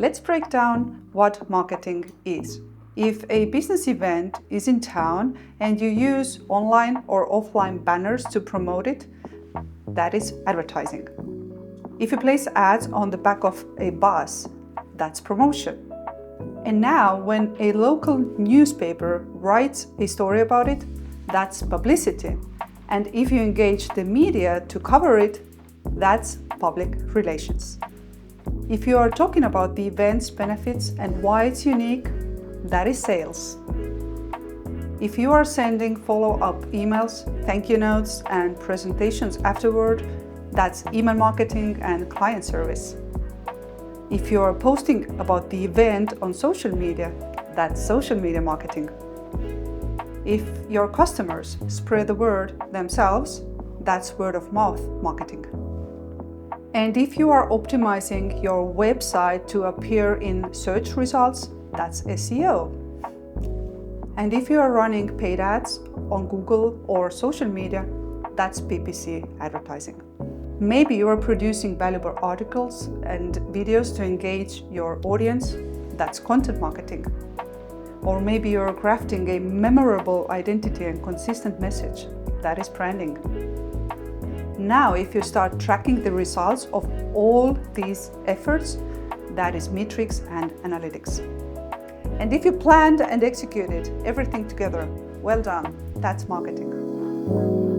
Let's break down what marketing is. If a business event is in town and you use online or offline banners to promote it, that is advertising. If you place ads on the back of a bus, that's promotion. And now, when a local newspaper writes a story about it, that's publicity. And if you engage the media to cover it, that's public relations. If you are talking about the event's benefits and why it's unique, that is sales. If you are sending follow-up emails, thank you notes, and presentations afterward, that's email marketing and client service. If you are posting about the event on social media, that's social media marketing. If your customers spread the word themselves, that's word of mouth marketing. And if you are optimizing your website to appear in search results, that's SEO. And if you are running paid ads on Google or social media, that's PPC advertising. Maybe you are producing valuable articles and videos to engage your audience, that's content marketing. Or maybe you're crafting a memorable identity and consistent message, that is branding. Now, if you start tracking the results of all these efforts, that is metrics and analytics. And if you planned and executed everything together, well done, that's marketing.